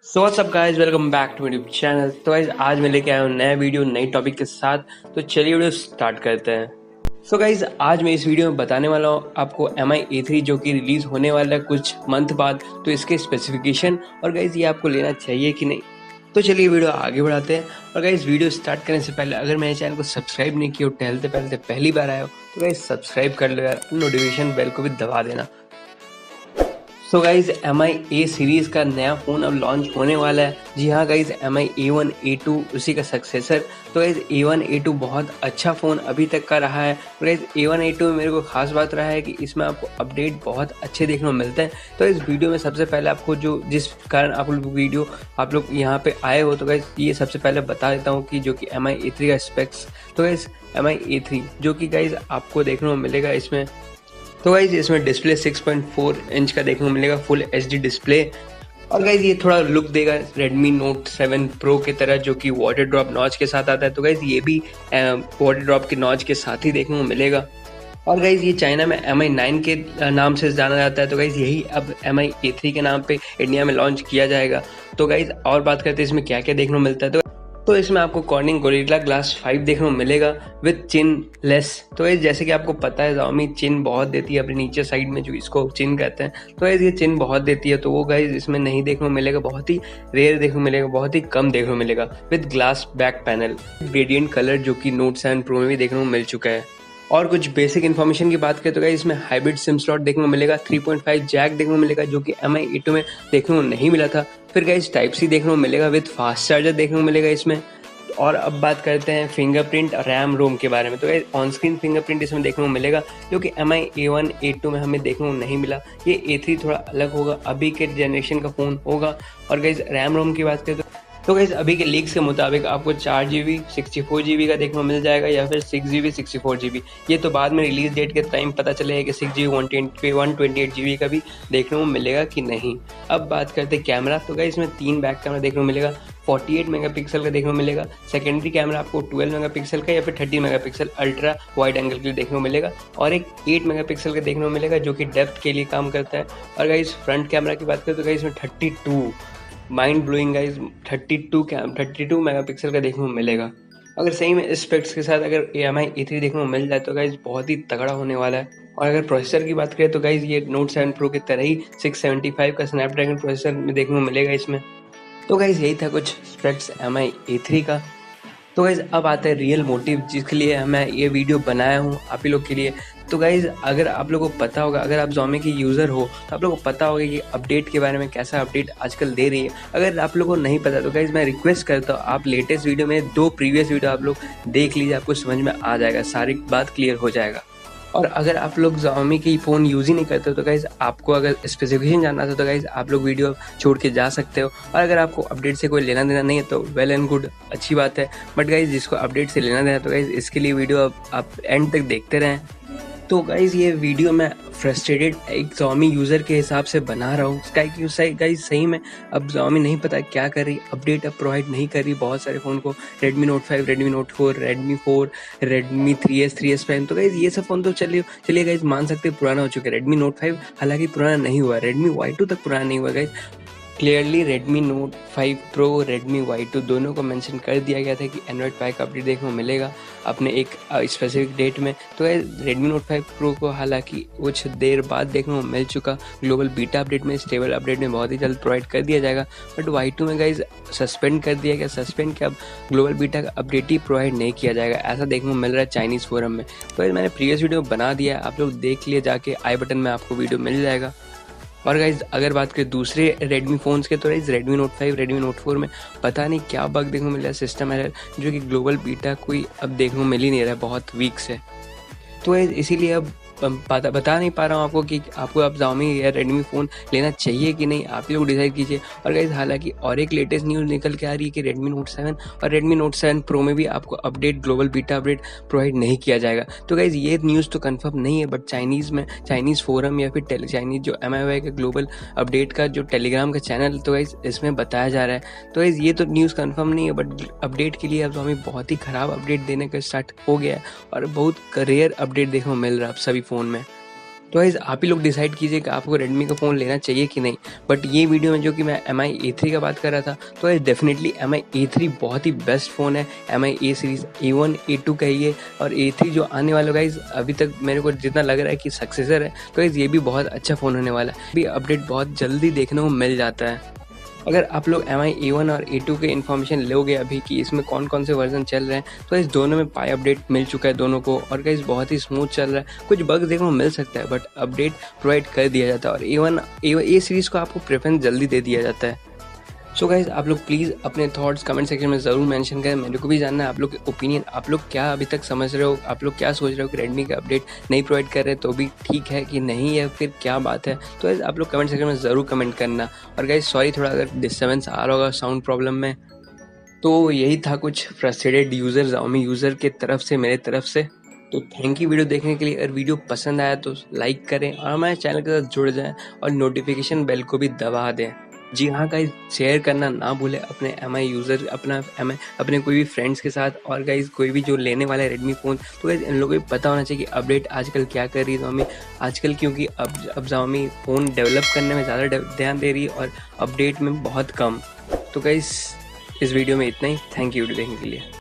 So what's up guys, welcome back to YouTube channel. तो guys आज मैं लेके आया हूँ नया वीडियो नई टॉपिक के साथ। तो चलिए वीडियो स्टार्ट करते हैं। सो गाइस आज मैं इस वीडियो में बताने वाला हूँ आपको MI A3 जो कि रिलीज होने वाला है कुछ मंथ बाद, तो इसके स्पेसिफिकेशन और गाइस ये आपको लेना चाहिए कि नहीं। तो चलिए वीडियो आगे बढ़ाते हैं। और गाइस वीडियो स्टार्ट करने से पहले अगर मेरे चैनल को सब्सक्राइब नहीं किया हो, टहलते पहलते पहली बार आए हो, तो गाइस सब्सक्राइब कर लो यार, नोटिफिकेशन बेल को भी दबा देना। So guys MI A series का नया फ़ोन अब लॉन्च होने वाला है। जी हाँ गाइज, MI A1 A2 उसी का सक्सेसर। तो गाइज A1 A2 बहुत अच्छा फ़ोन अभी तक का रहा है। तो गाइज A1 A2 में मेरे को खास बात रहा है कि इसमें आपको अपडेट बहुत अच्छे देखने को मिलते हैं। तो इस वीडियो में सबसे पहले आपको जिस कारण आप लोग यहाँ पे आए हो, तो गाइज ये सबसे पहले बता देता हूँ कि जो कि MI A3 का स्पेक्स। तो गाइज MI A3 जो कि गाइज आपको देखने को मिलेगा इसमें, तो गाइज इसमें डिस्प्ले 6.4 इंच का देखने को मिलेगा, फुल HD डिस्प्ले। और गाइज ये थोड़ा लुक देगा Redmi Note 7 Pro की तरह, जो कि वाटर ड्रॉप नॉच के साथ आता है। तो गाइज ये भी वाटर ड्रॉप के नॉच के साथ ही देखने को मिलेगा। और गाइज ये चाइना में MI9 के नाम से जाना जाता है। तो गाइज यही अब MI A3 के नाम पे इंडिया में लॉन्च किया जाएगा। तो गाइज और बात करते हैं इसमें क्या क्या देखने को मिलता है। तो इसमें आपको कॉर्निंग गोरिल्ला ग्लास 5 देखने को मिलेगा विद चिन लेस। तो ये जैसे कि आपको पता है Xiaomi चिन बहुत देती है अपने नीचे साइड में, जो इसको चिन कहते हैं। तो ये चिन बहुत देती है, तो वो गाइज इसमें नहीं देखने को मिलेगा, बहुत ही रेयर देखने को मिलेगा, बहुत ही कम देखने को मिलेगा with glass back panel gradient colour, जो कि Note 7 Pro में भी देखने को मिल चुका है। और कुछ बेसिक इन्फॉर्मेशन की बात करें तो गाइस इसमें हाइब्रिड सिम स्लॉट देखने को मिलेगा, 3.5 जैक देखने को मिलेगा, जो कि MI A2 में देखने को नहीं मिला था। फिर गाइस टाइप C देखने को मिलेगा विद फास्ट चार्जर देखने को मिलेगा इसमें। और अब बात करते हैं फिंगरप्रिंट रैम रोम के बारे में। तो गाइस ऑन स्क्रीन फिंगरप्रिंट इसमें देखने को मिलेगा, जो कि MI A1 A2 में हमें देखने को नहीं मिला। ये A3 थोड़ा अलग होगा, अभी के जनरेशन का फ़ोन होगा। और गाइस रैम रोम की बात करें तो गाइस अभी के लीक्स के मुताबिक आपको 4GB 64GB का देखने को मिल जाएगा, या फिर 6GB 64GB। ये तो बाद में रिलीज डेट के टाइम पता चलेगा कि 6GB 128GB का भी देखने को मिलेगा कि नहीं। अब बात करते हैं कैमरा। तो गाइस इसमें 3 बैक कैमरा देखने को मिलेगा, 48 मेगापिक्सल का देखने को मिलेगा। सेकेंडरी कैमरा आपको 12 मेगापिक्सल का या फिर 30 मेगापिक्सल अल्ट्रा वाइड एंगल के लिए देखने को मिलेगा, और एक 8 मेगापिक्सल का देखने को मिलेगा, जो कि डेप्थ के लिए काम करता है। और गाइस फ्रंट कैमरा की बात करें तो गाइस इसमें 32 माइंड ब्लोइंग गाइस 32 मेगापिक्सल का देखने को मिलेगा। अगर सही में स्पेक्स के साथ अगर MI A3 देखने को मिल जाए तो गाइस बहुत ही तगड़ा होने वाला है। और अगर प्रोसेसर की बात करें तो गाइस ये Note 7 Pro की तरह ही 675 का स्नैपड्रैगन प्रोसेसर में देखने को मिलेगा इसमें। तो गाइस यही था कुछ स्पेक्स MI A3 का। तो गाइज अब आता है रियल मोटिव जिसके लिए मैं ये वीडियो बनाया हूँ आप ही लोग के लिए। तो गाइज अगर आप लोगों को पता होगा, अगर आप Xiaomi के यूज़र हो तो आप लोगों को पता होगा कि अपडेट के बारे में कैसा अपडेट आजकल दे रही है। अगर आप लोगों को नहीं पता तो गाइज मैं रिक्वेस्ट करता हूँ आप लेटेस्ट वीडियो में 2 प्रीवियस वीडियो आप लोग देख लीजिए, आपको समझ में आ जाएगा, सारी बात क्लियर हो जाएगा। और अगर आप लोग Xiaomi की फ़ोन यूज़ ही नहीं करते तो गाइज़ आपको अगर स्पेसिफिकेशन जानना था तो गाइज़ आप लोग वीडियो छोड़ के जा सकते हो। और अगर आपको अपडेट से कोई लेना देना नहीं है तो वेल एंड गुड, अच्छी बात है। बट गाइज़ जिसको अपडेट से लेना देना है तो गाइज़ इसके लिए वीडियो आप एंड तक देखते रहें। तो गाइज़ ये वीडियो मैं फ्रस्ट्रेटेड एक Xiaomi यूज़र के हिसाब से बना रहा हूँ। गाइज़ सही में अब Xiaomi नहीं पता क्या कर रही, अपडेट अब प्रोवाइड नहीं कर रही बहुत सारे फ़ोन को। Redmi Note 5, Redmi Note 4, Redmi 4, Redmi 3S, 3S Prime। तो गाइज़ ये सब फ़ोन तो चलिए गाइज़ मान सकते हैं पुराना हो चुका है। Redmi Note 5 हालांकि पुराना नहीं हुआ, Redmi Y2 तक पुराना नहीं हुआ guys. Clearly Redmi Note 5 Pro, Redmi Y2 दोनों को मेंशन कर दिया गया था कि Android Pie का अपडेट देखने को मिलेगा अपने एक स्पेसिफिक डेट में। तो Redmi Note 5 Pro को हालांकि कुछ देर बाद देखने को मिल चुका, ग्लोबल बीटा अपडेट में, स्टेबल अपडेट में बहुत ही जल्द प्रोवाइड कर दिया जाएगा। बट Y2 में गाइज सस्पेंड कर दिया गया, सस्पेंड के अब ग्लोबल बीटा का अपडेट ही प्रोवाइड नहीं किया जाएगा, ऐसा देखने को मिल रहा है चाइनीज़ फोरम में। तो मैंने प्रीवियस वीडियो बना दिया है, आप लोग देख लिए जाके, आई बटन में आपको वीडियो मिल जाएगा। और गाइज अगर बात करें दूसरे Redmi फ़ोन्स के तो guys Redmi Note 5, Redmi Note 4 में पता नहीं क्या बग देखने को मिल रहा है, सिस्टम एरर, जो कि ग्लोबल बीटा कोई अब देखने को मिल ही नहीं रहा है, बहुत वीक से। तो इसीलिए अब बता नहीं पा रहा हूँ आपको कि आपको अब Xiaomi या Redmi फ़ोन लेना चाहिए कि नहीं, आप ही लोग डिसाइड कीजिए। और गाइज हालांकि और एक लेटेस्ट न्यूज़ निकल के आ रही है कि Redmi Note 7 और Redmi Note 7 Pro में भी आपको update global beta update provide नहीं किया जाएगा। तो गाइज ये न्यूज़ तो कंफर्म नहीं है, बट चाइनीज़ फोरम या फिर चाइनीज़ जो MIY का ग्लोबल अपडेट का जो टेलीग्राम का चैनल, तो गाइज इसमें बताया जा रहा है। तो गाइज ये तो न्यूज़ कंफर्म नहीं है, बट अपडेट के लिए अब Xiaomi बहुत ही ख़राब अपडेट देने का स्टार्ट हो गया है और बहुत रेयर अपडेट देखने को मिल रहा है अब सभी फ़ोन में। तो गाइस आप ही लोग डिसाइड कीजिए कि आपको रेडमी का फ़ोन लेना चाहिए कि नहीं। बट ये वीडियो में जो कि मैं Mi A3 का बात कर रहा था, तो गाइस डेफिनेटली Mi A3 बहुत ही बेस्ट फ़ोन है। Mi A series A1 A2 कहिए और A3 जो आने वाला गाइस अभी तक मेरे को जितना लग रहा है कि सक्सेसर है, तो गाइस ये भी बहुत अच्छा फ़ोन होने वाला है। भी अपडेट बहुत जल्दी देखने को मिल जाता है। अगर आप लोग Mi A1 और A2 के इन्फॉर्मेशन लोगे अभी कि इसमें कौन कौन से वर्जन चल रहे हैं, तो इस दोनों में पाई अपडेट मिल चुका है दोनों को और गाइस बहुत ही स्मूथ चल रहा है। कुछ बग्स देखने को मिल सकता है बट अपडेट प्रोवाइड कर दिया जाता है और A सीरीज़ को आपको प्रेफरेंस जल्दी दे दिया जाता है। सो गाइज आप लोग प्लीज़ अपने थॉट्स कमेंट सेक्शन में ज़रूर मेंशन करें। मेरे को भी जानना है आप लोग के ओपिनियन, आप लोग क्या अभी तक समझ रहे हो, आप लोग क्या सोच रहे हो कि रेडमी का अपडेट नहीं प्रोवाइड कर रहे तो भी ठीक है कि नहीं है, फिर क्या बात है। तो गाइज आप लोग कमेंट सेक्शन में ज़रूर कमेंट करना। और गाइज सॉरी थोड़ा अगर डिस्टर्बेंस आ रहा होगा साउंड प्रॉब्लम में, तो यही था कुछ फ्रस्ट्रेटेड यूज़र Xiaomi यूज़र के तरफ से मेरे तरफ से। तो थैंक यू वीडियो देखने के लिए। अगर वीडियो पसंद आया तो लाइक करें और हमारे चैनल के साथ जुड़ जाएं और नोटिफिकेशन बेल को भी दबा दें। जी हाँ गाइज, शेयर करना ना भूलें अपने Mi यूज़र अपने कोई भी फ्रेंड्स के साथ। और गाइज कोई भी जो लेने वाला है रेडमी फ़ोन, तो गाइज इन लोगों को भी पता होना चाहिए कि अपडेट आजकल क्या कर रही है Xiaomi आजकल, क्योंकि अब Xiaomi फ़ोन डेवलप करने में ज़्यादा ध्यान दे रही है और अपडेट में बहुत कम। तो गाइज इस वीडियो में इतना ही। थैंक यू वीडियो देखने के लिए।